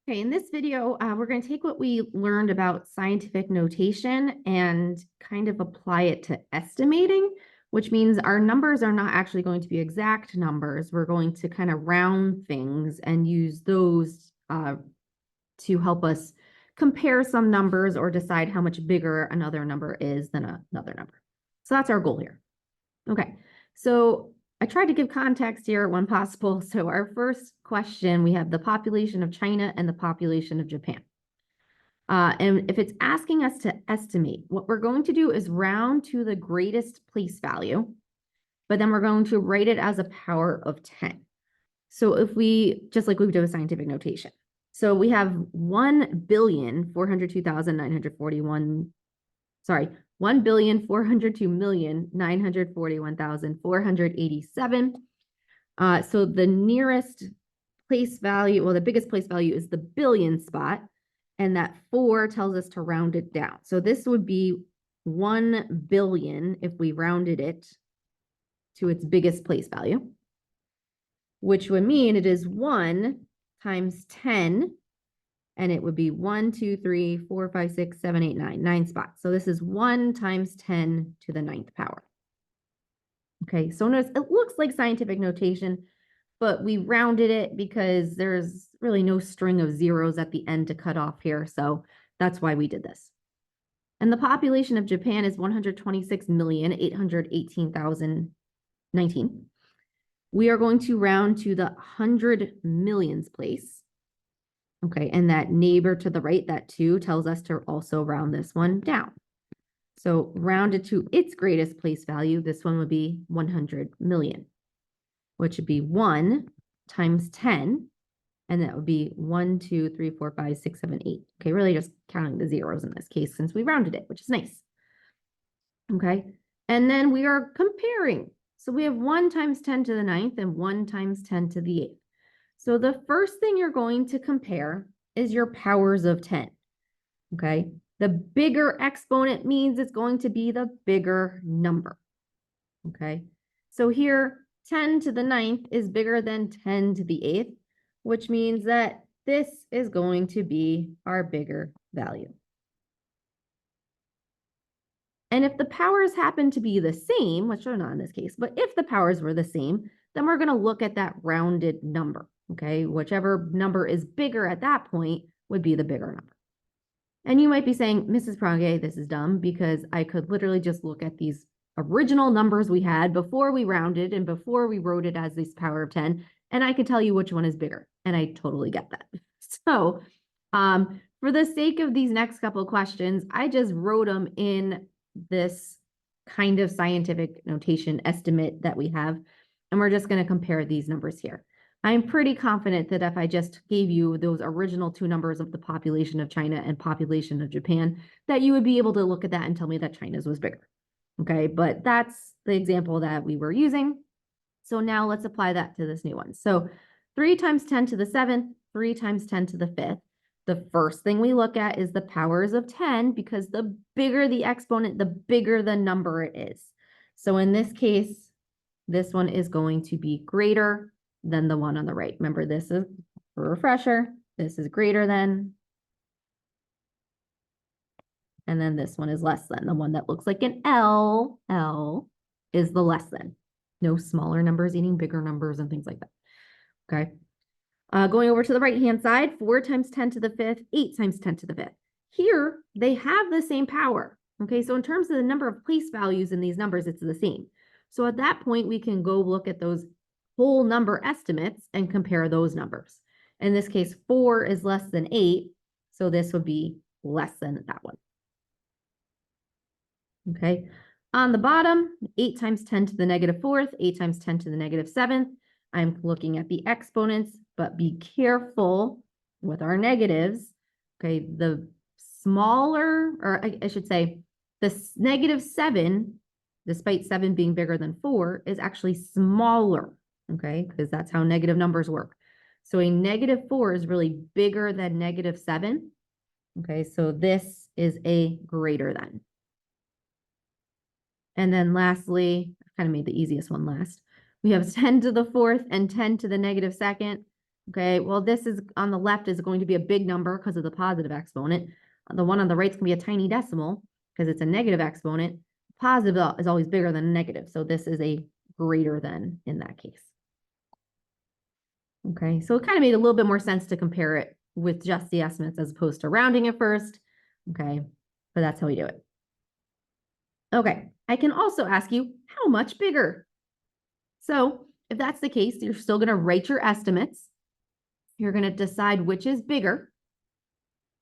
Okay, in this video, we're going to take what we learned about scientific notation and kind of apply it to estimating, which means our numbers are not actually going to be exact numbers. We're going to kind of round things and use those to help us compare some numbers or decide how much bigger another number is than another number. So that's our goal here. Okay, so I tried to give context here when possible. So our first question, we have the population of China and the population of Japan. And if it's asking us to estimate, what we're going to do is round to the greatest place value, but then we're going to write it as a power of 10. So if we, just like we did with scientific notation. So we have 1,402,941, sorry, 1,402,941,487. So the nearest place value, well, the biggest place value is the billion spot, and that 4 tells us to round it down. So this would be 1 billion if we rounded it to its biggest place value, which would mean it is 1 times 10, and it would be 1, 2, 3, 4, 5, 6, 7, 8, 9, 9 spots. So this is 1 times 10 to the 9th power. Okay, so notice it looks like scientific notation, but we rounded it because there's really no string of zeros at the end to cut off here. So that's why we did this. And the population of Japan is 126,818,019. We are going to round to the 100 millions place. Okay, and that neighbor to the right, that 2, tells us to also round this one down. So rounded to its greatest place value, this one would be 100 million, which would be 1 times 10, and that would be 1, 2, 3, 4, 5, 6, 7, 8. Okay, really just counting the zeros in this case since we rounded it, which is nice. Okay, and then we are comparing. So we have 1 times 10 to the 9th and 1 times 10 to the 8th. So the first thing you're going to compare is your powers of 10, okay? The bigger exponent means it's going to be the bigger number, okay? So here, 10 to the 9th is bigger than 10 to the 8th, which means that this is going to be our bigger value. And if the powers happen to be the same, which are not in this case, but if the powers were the same, then we're going to look at that rounded number. Okay, whichever number is bigger at that point would be the bigger number. And you might be saying, Mrs. Prange, this is dumb because I could literally just look at these original numbers we had before we rounded and before we wrote it as this power of 10, and I could tell you which one is bigger. And I totally get that. So for the sake of these next couple of questions, I just wrote them in this kind of scientific notation estimate that we have, and we're just going to compare these numbers here. I'm pretty confident that if I just gave you those original 2 numbers of the population of China and population of Japan, that you would be able to look at that and tell me that China's was bigger. Okay, but that's the example that we were using. So now let's apply that to this new one. So 3 times 10 to the 7th, 3 times 10 to the 5th. The first thing we look at is the powers of 10, because the bigger the exponent, the bigger the number it is. So in this case, this one is going to be greater than the one on the right. Remember, this is, for a refresher, this is greater than, and then this one is less than. The one that looks like an L is the less than. No smaller numbers eating bigger numbers and things like that. Okay. Going over to the right-hand side, 4 times 10 to the 5th, 8 times 10 to the 5th. Here, they have the same power. Okay, so in terms of the number of place values in these numbers, it's the same. So at that point, we can go look at those whole number estimates and compare those numbers. In this case, 4 is less than 8, so this would be less than that one. Okay, on the bottom, 8 times 10 to the negative 4th, 8 times 10 to the negative 7th. I'm looking at the exponents, but be careful with our negatives. Okay, the smaller, or I should say, the negative 7, despite 7 being bigger than 4, is actually smaller. Okay, because that's how negative numbers work. So a negative 4 is really bigger than negative 7. Okay, so this is a greater than. And then lastly, I kind of made the easiest one last. We have 10 to the 4th and 10 to the negative 2nd. Okay, well, this is on the left is going to be a big number because of the positive exponent. The one on the right is going to be a tiny decimal because it's a negative exponent. Positive is always bigger than negative. So this is a greater than in that case. Okay, so it kind of made a little bit more sense to compare it with just the estimates as opposed to rounding it first. Okay, but that's how we do it. Okay, I can also ask you how much bigger. So if that's the case, you're still going to write your estimates. You're going to decide which is bigger.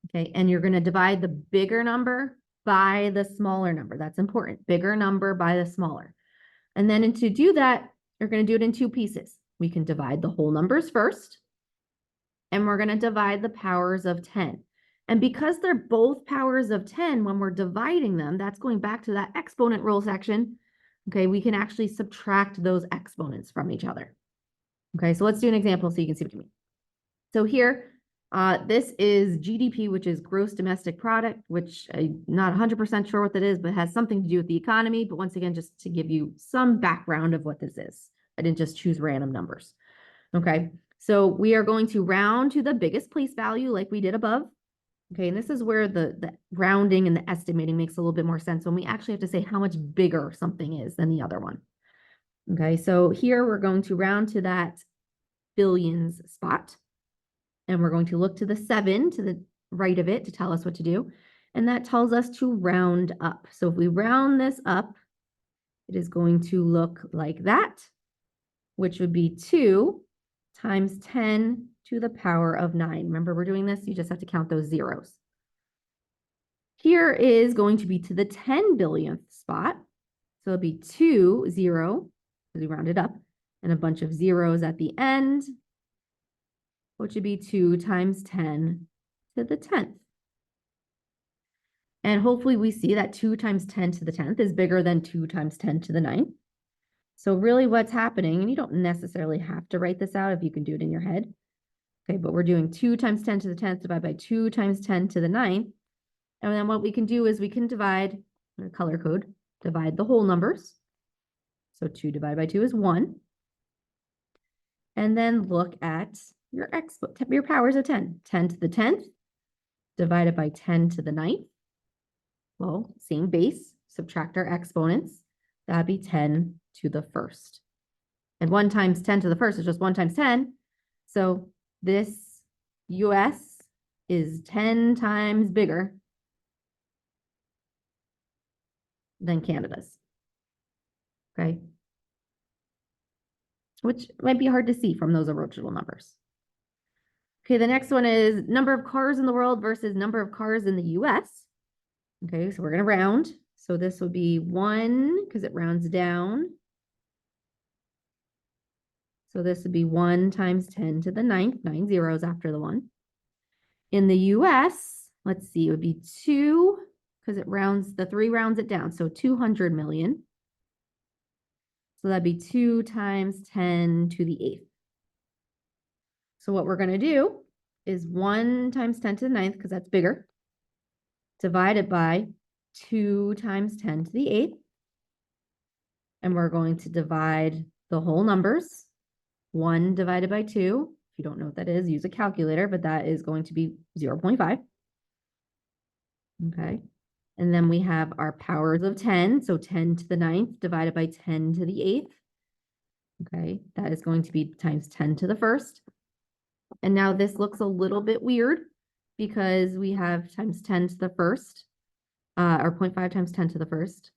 Okay, and you're going to divide the bigger number by the smaller number. That's important. Bigger number by the smaller. And then to do that, you're going to do it in two pieces. We can divide the whole numbers first, and we're going to divide the powers of 10. And because they're both powers of 10, when we're dividing them, that's going back to that exponent rule section. Okay, we can actually subtract those exponents from each other. Okay, so let's do an example so you can see what I mean. So here, this is GDP, which is gross domestic product, which I'm not 100% sure what that is, but has something to do with the economy. But once again, just to give you some background of what this is, I didn't just choose random numbers. Okay, so we are going to round to the biggest place value like we did above. Okay, and this is where the rounding and the estimating makes a little bit more sense when we actually have to say how much bigger something is than the other one. Okay, so here we're going to round to that billions spot. And we're going to look to the 7 to the right of it to tell us what to do. And that tells us to round up. So if we round this up, it is going to look like that, which would be 2 times 10 to the power of 9. Remember, we're doing this, you just have to count those zeros. Here is going to be to the 10 billionth spot. So it'll be 2, 0, because we rounded up, and a bunch of zeros at the end, which would be 2 times 10 to the 10th. And hopefully we see that 2 times 10 to the 10th is bigger than 2 times 10 to the 9th. So really what's happening, and you don't necessarily have to write this out if you can do it in your head. Okay, but we're doing 2 times 10 to the 10th divided by 2 times 10 to the 9th. And then what we can do is we can divide, color code, divide the whole numbers. So 2 divided by 2 is 1. And then look at your powers of 10. 10 to the 10th divided by 10 to the 9th. Well, same base, subtract our exponents. That'd be 10 to the 1st. And 1 times 10 to the 1st is just 1 times 10. So this US is 10 times bigger than Canada's. Okay. Which might be hard to see from those original numbers. Okay, the next one is number of cars in the world versus number of cars in the US. Okay, so we're going to round. So this would be 1 because it rounds down. So this would be 1 times 10 to the 9th, 9 zeros after the 1. In the US, let's see, it would be 2 because it rounds, the 3 rounds it down. So 200 million. So that'd be 2 times 10 to the 8th. So what we're going to do is 1 times 10 to the 9th, because that's bigger, divided by 2 times 10 to the 8th. And we're going to divide the whole numbers. 1 divided by 2. If you don't know what that is, use a calculator, but that is going to be 0.5. Okay. And then we have our powers of 10. So 10 to the 9th divided by 10 to the 8th. Okay. That is going to be times 10 to the 1st. And now this looks a little bit weird because we have times 10 to the 1st, or 0.5 times 10 to the 1st.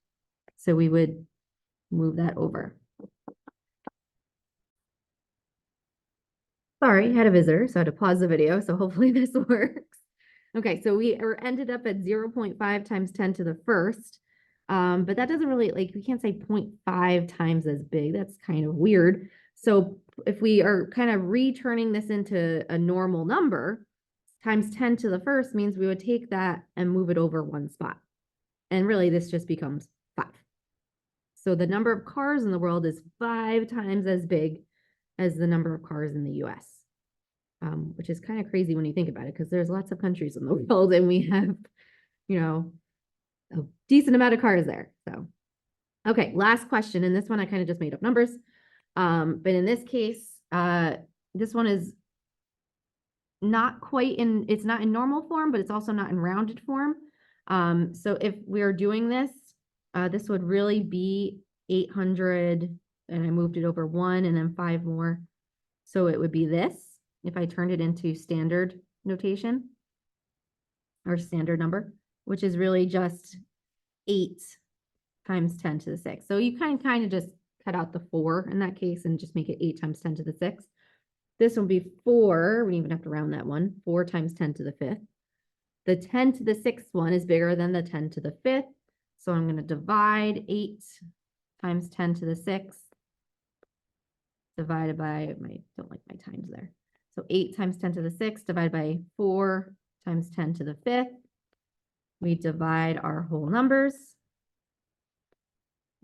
So we would move that over. Sorry, had a visitor, so I had to pause the video. So hopefully this works. Okay, so we ended up at 0.5 times 10 to the 1st. But that doesn't really, like, we can't say 0.5 times as big. That's kind of weird. So if we are kind of returning this into a normal number, times 10 to the 1st means we would take that and move it over 1 spot. And really, this just becomes 5. So the number of cars in the world is 5 times as big as the number of cars in the US, which is kind of crazy when you think about it, because there's lots of countries in the world and we have, you know, a decent amount of cars there. So, okay, last question. And this one, I kind of just made up numbers. But in this case, this one is not quite in, it's not in normal form, but it's also not in rounded form. So if we are doing this, this would really be 800, and I moved it over 1 and then 5 more. So it would be this if I turned it into standard notation or standard number, which is really just 8 times 10 to the 6. So you kind of just cut out the 4 in that case and just make it 8 times 10 to the 6. This will be 4. We don't even have to round that one. 4 times 10 to the 5th. The 10 to the 6th one is bigger than the 10 to the 5th. So I'm going to divide 8 times 10 to the 6th divided by, don't like my times there. So 8 times 10 to the 6th divided by 4 times 10 to the 5th. We divide our whole numbers.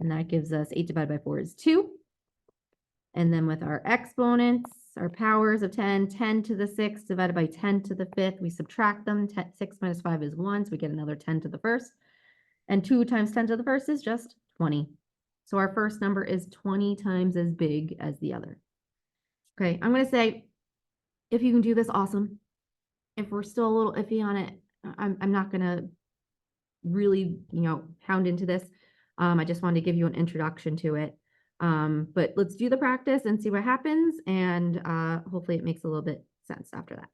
And that gives us 8 divided by 4 is 2. And then with our exponents, our powers of 10, 10 to the 6th divided by 10 to the 5th, we subtract them. 6 minus 5 is 1, so we get another 10 to the 1st. And 2 times 10 to the 1st is just 20. So our first number is 20 times as big as the other. Okay, I'm going to say, if you can do this, awesome. If we're still a little iffy on it, I'm not going to really, pound into this. I just wanted to give you an introduction to it. But let's do the practice and see what happens. And hopefully it makes a little bit sense after that.